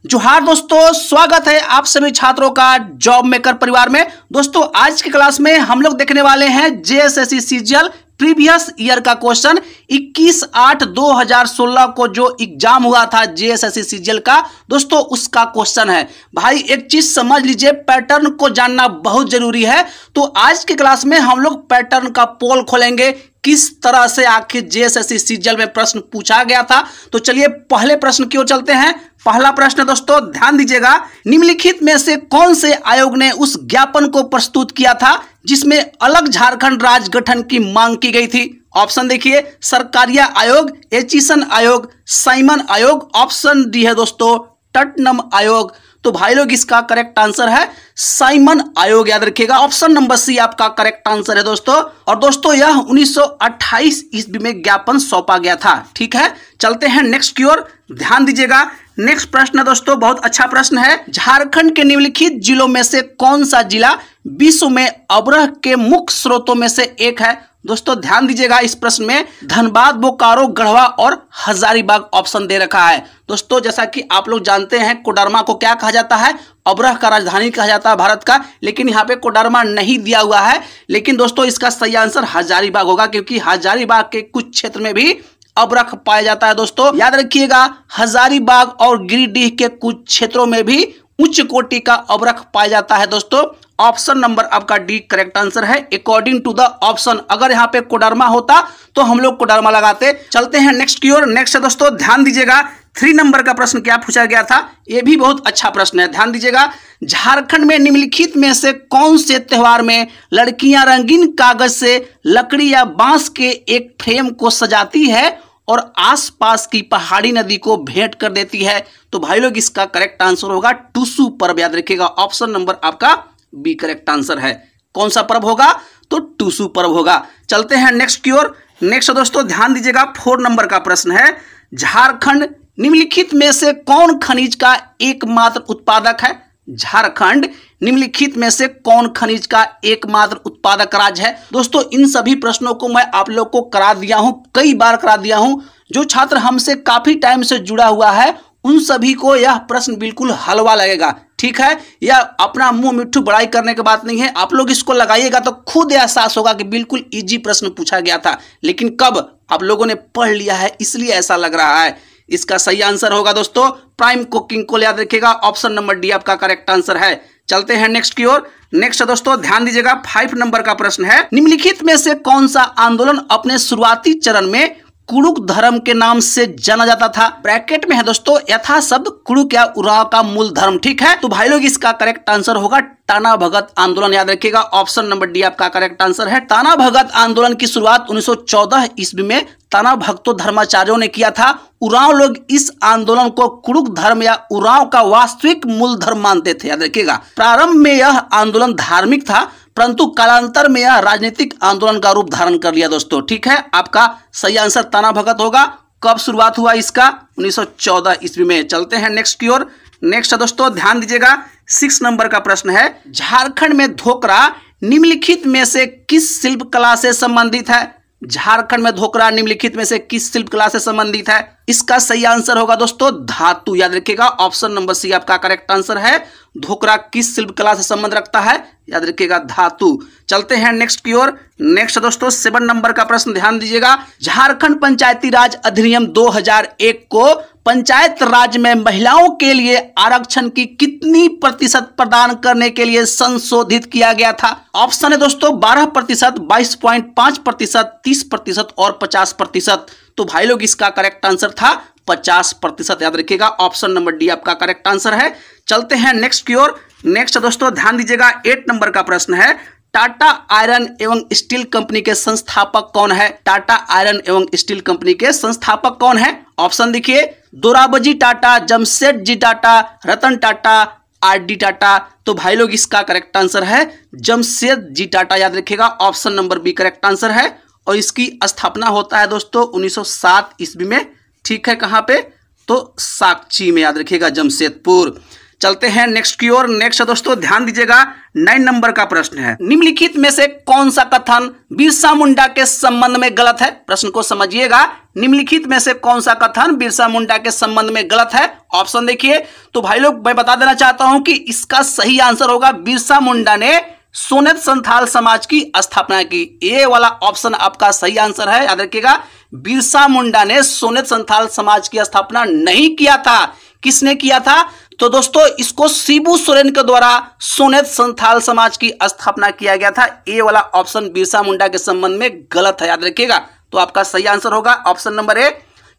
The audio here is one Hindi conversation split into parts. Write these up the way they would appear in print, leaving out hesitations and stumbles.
जोहार दोस्तों, स्वागत है आप सभी छात्रों का जॉब मेकर परिवार में। दोस्तों आज की क्लास में हम लोग देखने वाले हैं जेएसएससी सीजीएल प्रीवियस ईयर का क्वेश्चन 21/8/2016 को जो एग्जाम हुआ था जेएसएससी सीजीएल का, दोस्तों उसका क्वेश्चन है। भाई एक चीज समझ लीजिए, पैटर्न को जानना बहुत जरूरी है। तो आज की क्लास में हम लोग पैटर्न का पोल खोलेंगे, किस तरह से आखिर जेएसएससी सीजीएल में प्रश्न पूछा गया था। तो चलिए पहले प्रश्न की ओर चलते हैं। पहला प्रश्न दोस्तों ध्यान दीजिएगा, निम्नलिखित में से कौन से आयोग ने उस ज्ञापन को प्रस्तुत किया था जिसमें अलग झारखंड राज्य गठन की मांग की गई थी। ऑप्शन देखिए, सरकारिया आयोग, एचिसन आयोग, साइमन आयोग। ऑप्शन डी है दोस्तों टटनम आयोग। तो भाई लोग इसका करेक्ट आंसर है साइमन आयोग, याद रखिएगा। ऑप्शन नंबर सी आपका करेक्ट आंसर है दोस्तों। और दोस्तों यह 1928 ईस्वी में ज्ञापन सौंपा गया था। ठीक है, चलते हैं नेक्स्ट की ओर, ध्यान दीजिएगा। नेक्स्ट प्रश्न दोस्तों बहुत अच्छा प्रश्न है। झारखंड के निम्नलिखित जिलों में से कौन सा जिला विश्व में अवरह के मुख्य स्रोतों में से एक है। दोस्तों ध्यान दीजिएगा, इस प्रश्न में धनबाद, बोकारो, गढ़वा और हजारीबाग ऑप्शन दे रखा है। दोस्तों जैसा कि आप लोग जानते हैं, कोडरमा को क्या कहा जाता है, अवरह का राजधानी कहा जाता है भारत का, लेकिन यहाँ पे कोडरमा नहीं दिया हुआ है। लेकिन दोस्तों इसका सही आंसर हजारीबाग होगा, क्योंकि हजारीबाग के कुछ क्षेत्र में भी अवरख पाया जाता है। दोस्तों याद रखिएगा, हजारीबाग और गिरिडीह के कुछ क्षेत्रों में भी उच्च कोटि का अवरख पाया जाता है। दोस्तों ऑप्शन नंबर आपका डी करेक्ट आंसर है अकॉर्डिंग टू द ऑप्शन। अगर यहाँ पे कोडरमा होता तो हम लोग कोडरमा लगाते। चलते हैं नेक्स्ट की ओर। नेक्स्ट है दोस्तों ध्यान दीजिएगा, 3 नंबर का प्रश्न क्या पूछा गया था, यह भी बहुत अच्छा प्रश्न है। ध्यान दीजिएगा, झारखंड में निम्नलिखित में से कौन से त्योहार में लड़कियां रंगीन कागज से लकड़ी या बांस के एक फ्रेम को सजाती है और आसपास की पहाड़ी नदी को भेंट कर देती है। तो भाई लोग इसका करेक्ट आंसर होगा टूसू पर्व, याद रखिएगा। ऑप्शन नंबर आपका बी करेक्ट आंसर है। कौन सा पर्व होगा, तो टूसू पर्व होगा। चलते हैं नेक्स्ट की ओर। नेक्स्ट दोस्तों ध्यान दीजिएगा, 4 नंबर का प्रश्न है। झारखंड निम्नलिखित में से कौन खनिज का एकमात्र उत्पादक है। झारखंड निम्नलिखित में से कौन खनिज का एकमात्र उत्पादक राज्य है। दोस्तों इन सभी प्रश्नों को मैं आप लोग को करा दिया हूं, कई बार करा दिया हूं। जो छात्र हमसे काफी टाइम से जुड़ा हुआ है उन सभी को यह प्रश्न बिल्कुल हलवा लगेगा। ठीक है, यह अपना मुंह मिट्ठू बड़ाई करने की बात नहीं है। आप लोग इसको लगाइएगा तो खुद एहसास होगा कि बिल्कुल इजी प्रश्न पूछा गया था, लेकिन कब आप लोगों ने पढ़ लिया है इसलिए ऐसा लग रहा है। इसका सही आंसर होगा दोस्तों प्राइम कुकिंग को, याद रखिएगा। ऑप्शन नंबर डी आपका करेक्ट आंसर है। चलते हैं नेक्स्ट की ओर। नेक्स्ट दोस्तों ध्यान दीजिएगा, 5 नंबर का प्रश्न है। निम्नलिखित में से कौन सा आंदोलन अपने शुरुआती चरण में कुड़ुक धर्म के नाम से जाना जाता था। ब्रैकेट में है दोस्तों यथा शब्द कुड़ुक या उराव का मूल धर्म। ठीक है, तो भाई लोग इसका करेक्ट आंसर होगा टाना भगत आंदोलन, याद रखिएगा। ऑप्शन नंबर डी आपका करेक्ट आंसर है। टाना भगत आंदोलन की शुरुआत 1914 ईस्वी में टाना भगतो धर्माचार्यों ने किया था। उरांव लोग इस आंदोलन को कुड़ुक धर्म या उरांव का वास्तविक मूल धर्म मानते थे, याद रखिएगा। प्रारंभ में यह आंदोलन धार्मिक था, परंतु कालांतर में यह राजनीतिक आंदोलन का रूप धारण कर लिया। दोस्तों ठीक है, आपका सही आंसर टाना भगत होगा। कब शुरुआत हुआ इसका, 1914 ईस्वी में। चलते हैं नेक्स्ट की ओर। नेक्स्ट दोस्तों ध्यान दीजिएगा, 6 नंबर का प्रश्न है। झारखंड में धोकरा निम्नलिखित में से किस शिल्प कला से संबंधित है। झारखंड में धोकरा निम्नलिखित में से किस शिल्प कला से संबंधित है। इसका सही आंसर होगा दोस्तों धातु, याद रखिएगा। ऑप्शन नंबर सी आपका करेक्ट आंसर है। धोकरा किस शिल्प कला से संबंध रखता है, याद रखिएगा धातु। चलते हैं नेक्स्ट की ओर। नेक्स्ट दोस्तों 7 नंबर का प्रश्न ध्यान दीजिएगा। झारखंड पंचायती राज अधिनियम 2001 को पंचायत राज में महिलाओं के लिए आरक्षण की कितनी प्रतिशत प्रदान करने के लिए संशोधित किया गया था। ऑप्शन है दोस्तों 12%, 22.5%, 30% और 50%। तो भाई लोग इसका करेक्ट आंसर था 50%, याद रखिएगा। ऑप्शन नंबर डी आपका करेक्ट आंसर है। चलते हैं नेक्स्ट की ओर। नेक्स्ट दोस्तों ध्यान दीजिएगा, 8 नंबर का प्रश्न है। टाटा आयरन एवं स्टील कंपनी के संस्थापक कौन है। टाटा आयरन एवं स्टील कंपनी के संस्थापक कौन है। ऑप्शन देखिए, दोराबजी टाटा, जमशेदजी टाटा, रतन टाटा, आर.डी. टाटा। तो भाई लोग इसका करेक्ट आंसर है जमशेदजी टाटा, याद रखिएगा। Option number B correct answer है। और इसकी स्थापना होता है दोस्तों 1907 ईस्वी में। ठीक है, कहाँ पे, तो साक्ची में, याद रखिएगा, जमशेदपुर। चलते हैं नेक्स्ट की ओर। नेक्स्ट दोस्तों ध्यान दीजिएगा, 9 नंबर का प्रश्न है, निम्नलिखित में से कौन सा कथन बिरसा मुंडा के संबंध में गलत है? प्रश्न को समझिएगा, निम्नलिखित में से कौन सा कथन बिरसा मुंडा के संबंध में गलत है? ऑप्शन देखिए। तो भाई लोग मैं बता देना चाहता हूं कि इसका सही आंसर होगा बिरसा मुंडा ने सोनेत संथाल समाज की स्थापना की। ये वाला ऑप्शन आपका सही आंसर है, याद रखिएगा। बिरसा मुंडा ने सोनेत संथाल समाज की स्थापना नहीं किया था। किसने किया था? तो दोस्तों इसको शिबू सोरेन के द्वारा सोनेत संथाल समाज की स्थापना किया गया था। ये वाला ऑप्शन बिरसा मुंडा के संबंध में गलत है, याद रखिएगा। तो आपका सही आंसर होगा ऑप्शन नंबर ए।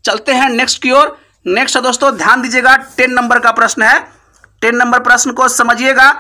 चलते हैं नेक्स्ट की ओर। नेक्स्ट दोस्तों ध्यान दीजिएगा, 10 नंबर का प्रश्न है। 10 नंबर प्रश्न को समझिएगा,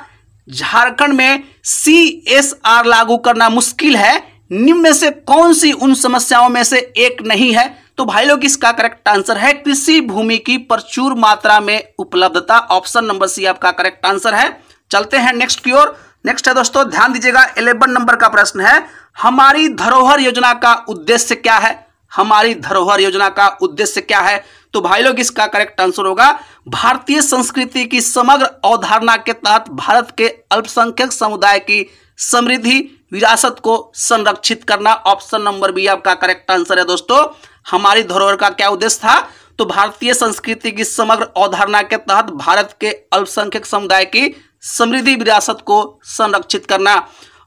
झारखंड में CSR लागू करना मुश्किल है, निम्न में से कौन सी उन समस्याओं में से एक नहीं है? तो भाई लोग इसका करेक्ट आंसर है कृषि भूमि की प्रचुर मात्रा में उपलब्धता। ऑप्शन नंबर सी आपका करेक्ट आंसर है। चलते हैं नेक्स्ट की ओर। नेक्स्ट है दोस्तों ध्यान दीजिएगा, 11 नंबर का प्रश्न है, हमारी धरोहर योजना का उद्देश्य क्या है? हमारी धरोहर योजना का उद्देश्य क्या है? तो भाई लोग इसका करेक्ट आंसर होगा भारतीय संस्कृति की समग्र अवधारणा के तहत भारत के अल्पसंख्यक समुदाय की समृद्धि विरासत को संरक्षित करना। ऑप्शन नंबर बी आपका करेक्ट आंसर है दोस्तों। हमारी धरोहर का क्या उद्देश्य था? तो भारतीय संस्कृति की समग्र अवधारणा के तहत भारत के अल्पसंख्यक समुदाय की समृद्धि विरासत को संरक्षित करना।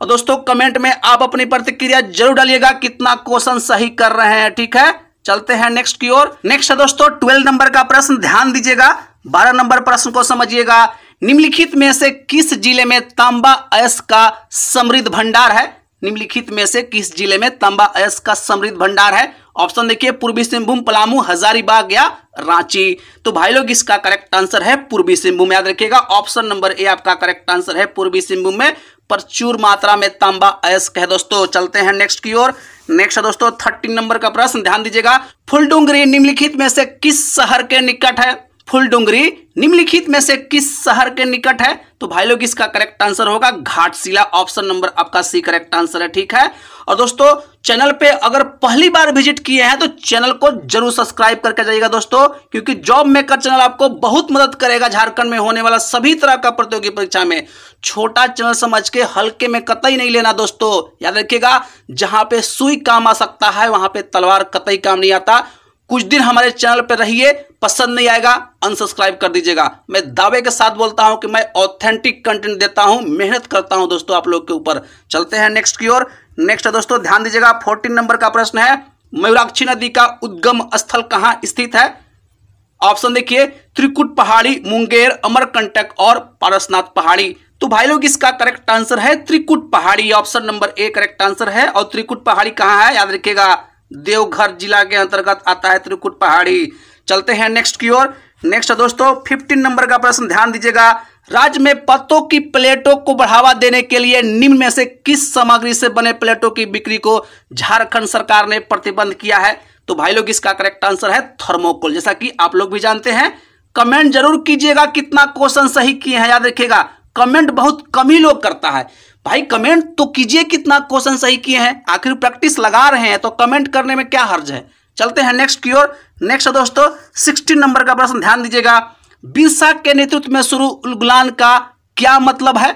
और दोस्तों कमेंट में आप अपनी प्रतिक्रिया जरूर डालिएगा, कितना क्वेश्चन सही कर रहे हैं, ठीक है। चलते हैं नेक्स्ट की ओर। नेक्स्ट है दोस्तों 12 नंबर का प्रश्न, ध्यान दीजिएगा। 12 नंबर प्रश्न को समझिएगा, निम्नलिखित में से किस जिले में तांबा अयस्क का समृद्ध भंडार है? निम्नलिखित में से किस जिले में तांबा अयस्क का समृद्ध भंडार है? ऑप्शन देखिए, पूर्वी सिंहभूम, पलामू, हजारीबाग या रांची। तो भाई लोग इसका करेक्ट आंसर है पूर्वी सिंहभूम, याद रखिएगा। ऑप्शन नंबर ए आपका करेक्ट आंसर है, पूर्वी सिंहभूम में प्रचुर मात्रा में तांबा अयस्क है दोस्तों। चलते हैं नेक्स्ट की ओर। नेक्स्ट दोस्तों 13 नंबर का प्रश्न, ध्यान दीजिएगा, फुलडुंगरी निम्नलिखित में से किस शहर के निकट है? फुलडुंगरी निम्नलिखित में से किस शहर के निकट है? तो भाई लोग इसका करेक्ट आंसर होगा घाटशिला। ऑप्शन नंबर आपका सी करेक्ट आंसर है, ठीक है। और दोस्तों चैनल पे अगर पहली बार विजिट किए हैं तो चैनल को जरूर सब्सक्राइब करके जाइएगा दोस्तों, क्योंकि जॉब मेकर चैनल आपको बहुत मदद करेगा झारखंड में होने वाला सभी तरह का प्रतियोगी परीक्षा में। छोटा चैनल समझ के हल्के में कतई नहीं लेना दोस्तों, याद रखिएगा। जहां पे सुई काम आ सकता है वहां पे तलवार कतई काम नहीं आता। कुछ दिन हमारे चैनल पर रहिए, पसंद नहीं आएगा अनसब्सक्राइब कर दीजिएगा। मैं दावे के साथ बोलता हूं कि मैं ऑथेंटिक कंटेंट देता हूं, मेहनत करता हूं दोस्तों आप लोग के ऊपर। चलते हैं नेक्स्ट की ओर। नेक्स्ट दोस्तों ध्यान दीजिएगा, 14 नंबर का प्रश्न है, मयूराक्षी नदी का उद्गम स्थल कहां स्थित है? ऑप्शन देखिए, त्रिकुट पहाड़ी, मुंगेर, अमरकंटक और पारसनाथ पहाड़ी। तो भाई लोग इसका करेक्ट आंसर है त्रिकुट पहाड़ी। Option number A correct answer है। और त्रिकुट पहाड़ी कहां है? याद रखिएगा, देवघर जिला के अंतर्गत आता है त्रिकुट पहाड़ी। चलते हैं नेक्स्ट की ओर। नेक्स्ट दोस्तों 15 नंबर का प्रश्न, ध्यान दीजिएगा, राज्य में पत्तों की प्लेटों को बढ़ावा देने के लिए निम्न में से किस सामग्री से बने प्लेटों की बिक्री को झारखंड सरकार ने प्रतिबंध किया है? तो भाई लोग इसका करेक्ट आंसर है थर्मोकोल। जैसा कि आप लोग भी जानते हैं, कमेंट जरूर कीजिएगा कितना क्वेश्चन सही किए हैं। याद रखिएगा कमेंट बहुत कम ही लोग करता है भाई, कमेंट तो कीजिए कितना क्वेश्चन सही किए हैं, आखिर प्रैक्टिस लगा रहे हैं तो कमेंट करने में क्या हर्ज है। चलते हैं नेक्स्ट की ओर। नेक्स्ट दोस्तों 16 नंबर का प्रश्न, ध्यान दीजिएगा, बिरसा के नेतृत्व में शुरू उलगुलान का क्या मतलब है?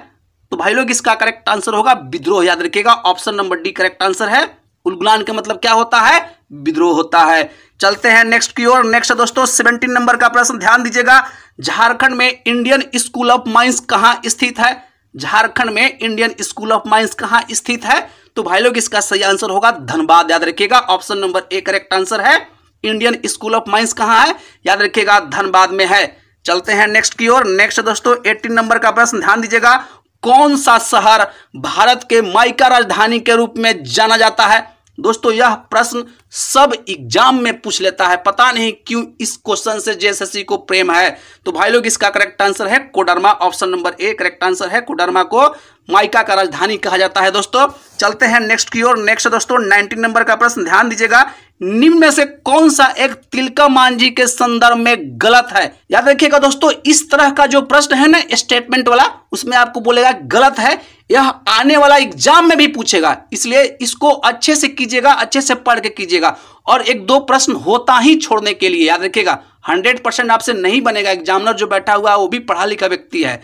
तो भाई लोग इसका करेक्ट आंसर होगा विद्रोह, याद रखिएगा। Option number D correct answer है। उलगुलान का मतलब क्या होता है? विद्रोह होता है। चलते हैं नेक्स्ट की ओर। नेक्स्ट दोस्तों 17 नंबर का प्रश्न, ध्यान दीजिएगा, झारखंड में इंडियन स्कूल ऑफ माइंस कहां स्थित है? झारखंड में इंडियन स्कूल ऑफ माइंस कहां स्थित है? तो भाई लोग इसका सही आंसर होगा धनबाद, याद रखिएगा। Option number A correct answer है। इंडियन स्कूल ऑफ माइंस कहां है? याद रखिएगा धनबाद में है। चलते हैं नेक्स्ट की ओर। नेक्स्ट दोस्तों 18 नंबर का प्रश्न, ध्यान दीजिएगा, कौन सा शहर भारत के माइका राजधानी के रूप में जाना जाता है? दोस्तों यह प्रश्न सब एग्जाम में पूछ लेता है, पता नहीं क्यों इस क्वेश्चन से जेएसएससी को प्रेम है। तो भाई लोग इसका करेक्ट आंसर है Koderma. Option number A correct answer है। कोडरमा को माइका का राजधानी कहा जाता है दोस्तों। चलते हैं नेक्स्ट की ओर। नेक्स्ट दोस्तों 19 नंबर का प्रश्न, ध्यान दीजिएगा, निम्न में से कौन सा एक तिलका मांझी के संदर्भ में गलत है? याद रखिएगा दोस्तों, इस तरह का जो प्रश्न है ना स्टेटमेंट वाला, उसमें आपको बोलेगा गलत है, यह आने वाला एग्जाम में भी पूछेगा, इसलिए इसको अच्छे से कीजिएगा, अच्छे से पढ़ के कीजिएगा। और एक दो प्रश्न होता ही छोड़ने के लिए, याद रखिएगा, 100% आपसे नहीं बनेगा। एग्जामिनर जो बैठा हुआ है वो भी पढ़ा लिखा व्यक्ति है।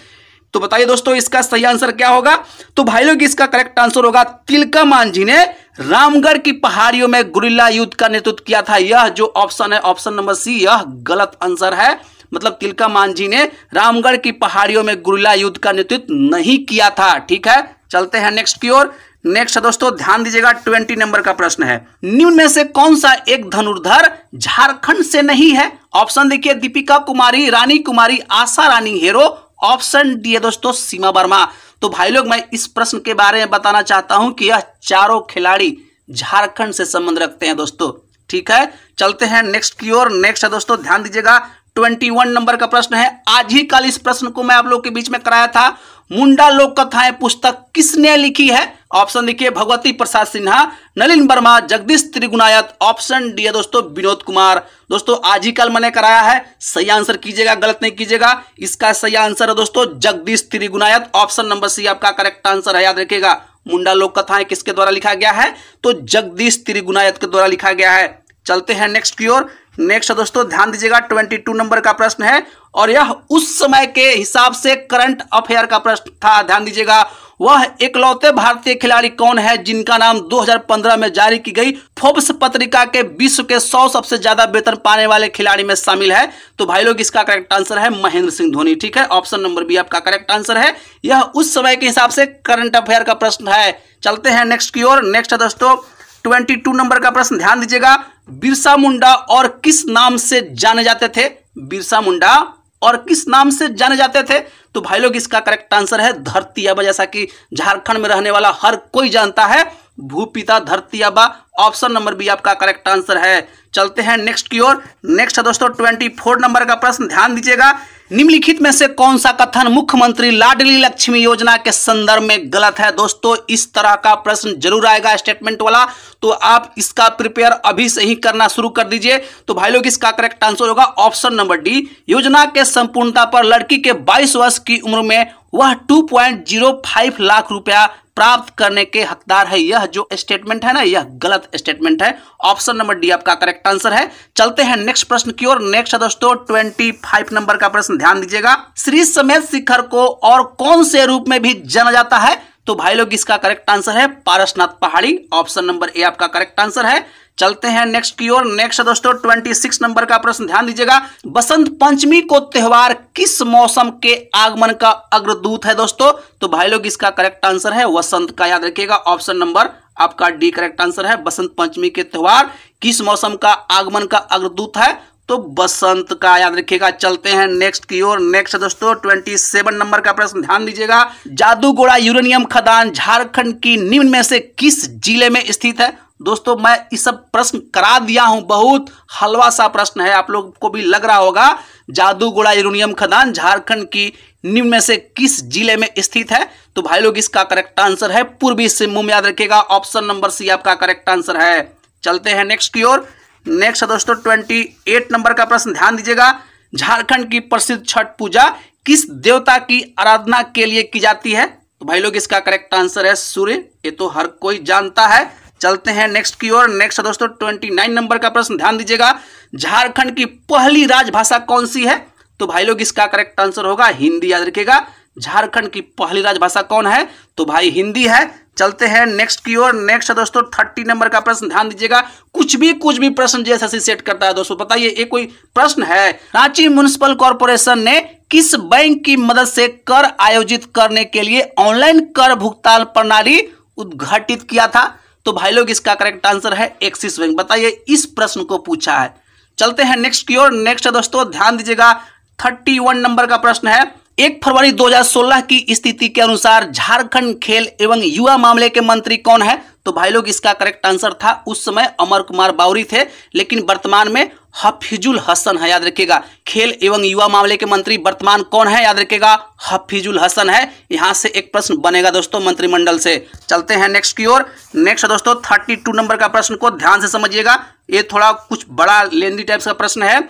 तो बताइए दोस्तों इसका सही आंसर क्या होगा। तो भाई लोग इसका करेक्ट आंसर होगा तिलका मान जी ने रामगढ़ की पहाड़ियों में गुरिल्ला युद्ध का नेतृत्व किया था। यह जो ऑप्शन है ऑप्शन नंबर सी यह गलत आंसर है। मतलब तिलका मान जी ने रामगढ़ की पहाड़ियों में गुरिल्ला युद्ध का नेतृत्व नहीं किया था। ठीक है, चलते हैं नेक्स्ट की ओर। नेक्स्ट दोस्तों ध्यान दीजिएगा 20 नंबर का प्रश्न है। निम्न में से कौन सा एक धनुर्धर झारखंड से नहीं है। ऑप्शन देखिए दीपिका कुमारी, रानी कुमारी, आशा रानी हेरो, ऑप्शन डी है दोस्तों सीमा वर्मा। तो भाई लोग मैं इस प्रश्न के बारे में बताना चाहता हूं कि यह चारों खिलाड़ी झारखंड से संबंध रखते हैं दोस्तों। ठीक है, चलते हैं नेक्स्ट की ओर। नेक्स्ट है दोस्तों ध्यान दीजिएगा 21 नंबर का प्रश्न है। आज ही कल इस प्रश्न को मैं आप लोग के बीच में कराया था। मुंडा लोक कथाएं पुस्तक किसने लिखी है। ऑप्शन देखिए भगवती प्रसाद सिन्हा, नलिन वर्मा, जगदीश त्रिगुणायत, ऑप्शन डी है दोस्तों विनोद कुमार। दोस्तों आज ही कल मैंने कराया है, सही आंसर कीजिएगा, गलत नहीं कीजिएगा। इसका सही आंसर है दोस्तों Jagdish Trigunayat, option number C आपका करेक्ट आंसर है। याद रखिएगा मुंडा लोक कथाएं किसके द्वारा लिखा गया है, तो जगदीश त्रिगुणायत के द्वारा लिखा गया है। चलते हैं नेक्स्ट की ओर। नेक्स्ट दोस्तों ध्यान दीजिएगा 22 नंबर का प्रश्न है और यह उस समय के हिसाब से करंट अफेयर का प्रश्न था। ध्यान दीजिएगा वह इकलौते भारतीय खिलाड़ी कौन है जिनका नाम 2015 में जारी की गई फोर्ब्स पत्रिका के विश्व के 100 सबसे ज्यादा वेतन पाने वाले खिलाड़ी में शामिल है। तो भाई लोग इसका करेक्ट आंसर है महेंद्र सिंह धोनी। ठीक है, ऑप्शन नंबर बी आपका करेक्ट आंसर है। यह उस समय के हिसाब से करंट अफेयर का प्रश्न है। चलते हैं नेक्स्ट की ओर। नेक्स्ट है दोस्तों 22 नंबर का प्रश्न। ध्यान दीजिएगा बिरसा मुंडा और किस नाम से जाने जाते थे। बिरसा मुंडा और किस नाम से जाने जाते थे। तो भाई लोग इसका करेक्ट आंसर है धरती आबा। जैसा कि झारखंड में रहने वाला हर कोई जानता है भूपिता धरती आबा, ऑप्शन नंबर बी आपका करेक्ट आंसर है। चलते हैं नेक्स्ट की ओर। नेक्स्ट है दोस्तों 24 नंबर का प्रश्न। ध्यान दीजिएगा निम्नलिखित में से कौन सा कथन मुख्यमंत्री लाडली लक्ष्मी योजना के संदर्भ में गलत है। दोस्तों इस तरह का प्रश्न जरूर आएगा स्टेटमेंट वाला, तो आप इसका प्रिपेयर अभी से ही करना शुरू कर दीजिए। तो भाई लोग इसका करेक्ट आंसर होगा ऑप्शन नंबर डी। योजना के संपूर्णता पर लड़की के 22 वर्ष की उम्र में वह 2.05 लाख रुपया प्राप्त करने के हकदार है। यह जो स्टेटमेंट है ना यह गलत स्टेटमेंट है। ऑप्शन नंबर डी आपका करेक्ट आंसर है। चलते हैं नेक्स्ट प्रश्न की ओर। नेक्स्ट है दोस्तों 25 नंबर का प्रश्न। ध्यान दीजिएगा श्री समेत शिखर को और कौन से रूप में भी जाना जाता है। तो भाई लोग इसका करेक्ट आंसर है पारसनाथ पहाड़ी, ऑप्शन नंबर ए आपका करेक्ट आंसर है। चलते हैं नेक्स्ट की ओर। नेक्स्ट दोस्तों 26 नंबर का प्रश्न। ध्यान दीजिएगा बसंत पंचमी को त्योहार किस मौसम के आगमन का अग्रदूत है दोस्तों। तो भाई लोग इसका करेक्ट आंसर है वसंत का। याद रखिएगा ऑप्शन नंबर आपका डी करेक्ट आंसर है। बसंत पंचमी के त्योहार किस मौसम का आगमन का अग्रदूत है, तो बसंत का। याद रखिएगा। चलते हैं नेक्स्ट की ओर। नेक्स्ट दोस्तों 27 नंबर का प्रश्न। ध्यान दीजिएगा जादूगोड़ा यूरेनियम खदान झारखंड की निम्न में से किस जिले में स्थित है। दोस्तों मैं इस सब प्रश्न करा दिया हूं, बहुत हलवा सा प्रश्न है, आप लोग को भी लग रहा होगा। जादूगोड़ा यूरेनियम खदान झारखंड की निम्न में से किस जिले में स्थित है। तो भाई लोग इसका करेक्ट आंसर है पूर्वी सिंहभूम। याद रखिएगा ऑप्शन नंबर सी आपका करेक्ट आंसर है। चलते हैं नेक्स्ट की ओर। नेक्स्ट दोस्तों 28 नंबर का प्रश्न। ध्यान दीजिएगा झारखंड की प्रसिद्ध छठ पूजा किस देवता की आराधना के लिए की जाती है। तो भाई लोग इसका करेक्ट आंसर है सूर्य। ये तो हर कोई जानता है। चलते हैं नेक्स्ट की ओर। नेक्स्ट दोस्तों 29 नंबर का प्रश्न। ध्यान दीजिएगा झारखंड की पहली राजभाषा कौन सी है। तो भाई लोग इसका करेक्ट आंसर होगा हिंदी। याद रखिएगा झारखंड की पहली राजभाषा कौन है, तो भाई हिंदी है। चलते हैं नेक्स्ट की ओर। नेक्स्ट दोस्तों 30 नंबर का प्रश्न। ध्यान दीजिएगा कुछ भी प्रश्न जेएसएससी सेट करता है दोस्तों। बताइए ये कोई प्रश्न है। रांची म्युनिसिपल कॉर्पोरेशन ने किस बैंक की मदद से कर आयोजित करने के लिए ऑनलाइन कर भुगतान प्रणाली उद्घाटित किया था। तो भाई लोग इसका करेक्ट आंसर है एक्सिस बैंक। बताइए इस प्रश्न को पूछा है। चलते हैं नेक्स्ट की ओर। नेक्स्ट दोस्तों ध्यान दीजिएगा 31 नंबर का प्रश्न है। 1 फरवरी 2016 की स्थिति के अनुसार झारखंड खेल एवं युवा मामले के मंत्री कौन है। तो भाई लोग इसका करेक्ट आंसर था उस समय अमर कुमार बावरी थे, लेकिन वर्तमान में हफीजुल हसन है। याद रखिएगा खेल एवं युवा मामले के मंत्री वर्तमान कौन है, याद रखिएगा हफीजुल हसन है। यहां से एक प्रश्न बनेगा दोस्तों मंत्रिमंडल से। चलते हैं नेक्स्ट की ओर। नेक्स्ट दोस्तों 32 नंबर का प्रश्न को ध्यान से समझिएगा, ये थोड़ा कुछ बड़ा लेंदी टाइप का प्रश्न है।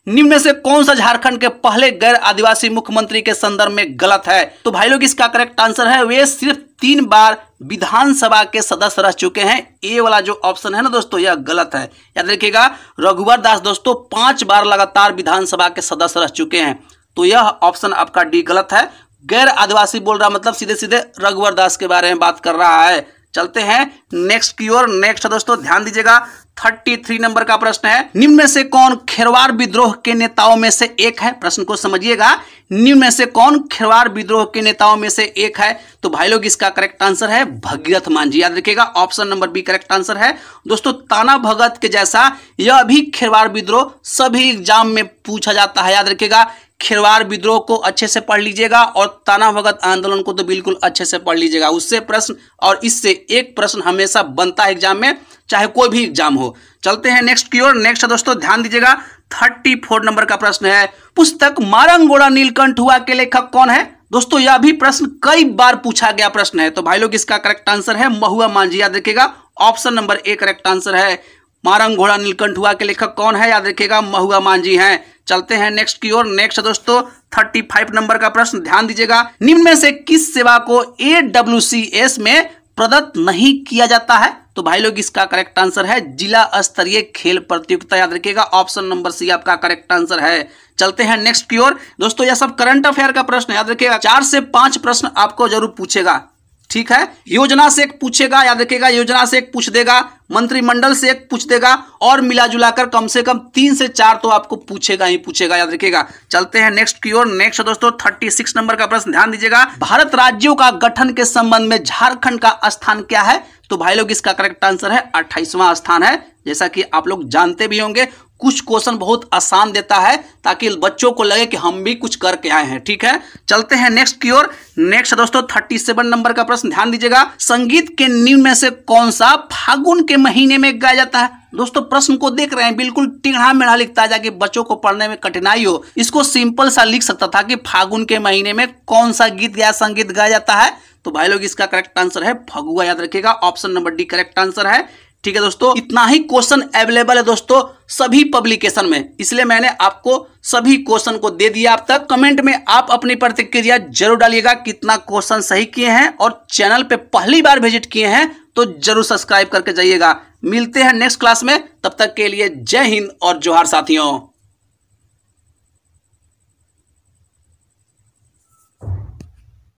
निम्न में से कौन सा झारखंड के पहले गैर आदिवासी मुख्यमंत्री के संदर्भ में गलत है? तो भाई लोग इसका करेक्ट आंसर है वे सिर्फ 3 बार विधानसभा के सदस्य रह चुके हैं। ए वाला जो ऑप्शन है ना दोस्तों यह गलत है। याद रखिएगा रघुवर दास दोस्तों 5 बार लगातार विधानसभा के सदस्य रह चुके हैं। तो यह ऑप्शन आपका डी गलत है। गैर आदिवासी बोल रहा मतलब सीधे सीधे रघुवर दास के बारे में बात कर रहा है। चलते हैं नेक्स्ट की ओर। नेक्स्ट दोस्तों ध्यान दीजिएगा 33 नंबर का प्रश्न है, निम्न में से कौन खेरवार विद्रोह के नेताओं में से एक है? प्रश्न को समझिएगा, निम्न में से कौन खेरवार विद्रोह के नेताओं में से एक है? तो भाई लोग इसका करेक्ट आंसर है भगीरथ मान जी। याद रखिएगा option number B correct answer है। दोस्तों ताना भगत के जैसा यह भी खेरवार विद्रोह सभी एग्जाम में पूछा जाता है। याद रखिएगा खेरवार विद्रोह को अच्छे से पढ़ लीजिएगा और ताना भगत आंदोलन को तो बिल्कुल अच्छे से पढ़ लीजिएगा। उससे प्रश्न और इससे एक प्रश्न हमेशा बनता है एग्जाम में, चाहे कोई भी एग्जाम हो। चलते हैं नेक्स्ट की ओर। नेक्स्ट दोस्तों ध्यान दीजिएगा 34 नंबर का प्रश्न है, पुस्तक मारंगोड़ा नीलकंठ हुआ के लेखक कौन है? दोस्तों यह भी प्रश्न कई बार पूछा गया प्रश्न है। तो भाई लोग इसका करेक्ट आंसर है महुआ मांझी। याद रखिएगा option number A correct answer है। मारंगोड़ा नीलकंठ हुआ के लेखक कौन है? याद रखिएगा महुआ मांझी हैं। चलते हैं नेक्स्ट की ओर। नेक्स्ट दोस्तों 35 नंबर का प्रश्न ध्यान दीजिएगा, निम्न में से किस सेवा को AWCS में प्रदत्त नहीं किया जाता है? तो भाई लोग इसका करेक्ट आंसर है जिला स्तरीय खेल प्रतियोगिता। याद रखिएगा ऑप्शन नंबर सी आपका करेक्ट आंसर है। चलते हैं नेक्स्ट की ओर। दोस्तों यह सब करंट अफेयर का प्रश्न याद रखिएगा, 4 से 5 प्रश्न आपको जरूर पूछेगा। ठीक है, योजना से एक पूछेगा, याद रखिएगा योजना से एक पूछ देगा, मंत्रिमंडल से एक पूछ देगा और मिला जुलाकर कम से कम 3 से 4 तो आपको पूछेगा ही पूछेगा। याद रखिएगा। चलते हैं नेक्स्ट की ओर। नेक्स्ट दोस्तों 36 नंबर का प्रश्न ध्यान दीजिएगा, भारत राज्यों का गठन के संबंध में झारखंड का स्थान क्या है? तो भाई लोग इसका करेक्ट आंसर है 28वां स्थान है। जैसा कि आप लोग जानते भी होंगे कुछ क्वेश्चन बहुत आसान देता है ताकि बच्चों को लगे कि हम भी कुछ करके आए हैं। ठीक है, चलते हैं नेक्स्ट की ओर। नेक्स्ट दोस्तों 37 नंबर का प्रश्न ध्यान दीजिएगा, संगीत के निम्न में से कौन सा फागुन के महीने में गाया जाता है? दोस्तों प्रश्न को देख रहे हैं बिल्कुल टेढ़ा मेढ़ा लिखता है ताकि बच्चों को पढ़ने में कठिनाई हो। इसको सिंपल सा लिख सकता था कि फागुन के महीने में कौन सा गीत या संगीत गाया जाता है? तो भाई लोग इसका करेक्ट आंसर है फगुआ। याद रखिएगा option number D correct answer है। ठीक है दोस्तों, इतना ही क्वेश्चन अवेलेबल है दोस्तों सभी पब्लिकेशन में, इसलिए मैंने आपको सभी क्वेश्चन को दे दिया। अब तक कमेंट में आप अपनी प्रतिक्रिया जरूर डालिएगा कितना क्वेश्चन सही किए हैं, और चैनल पे पहली बार विजिट किए हैं तो जरूर सब्सक्राइब करके जाइएगा। मिलते हैं नेक्स्ट क्लास में, तब तक के लिए जय हिंद और जोहार साथियों।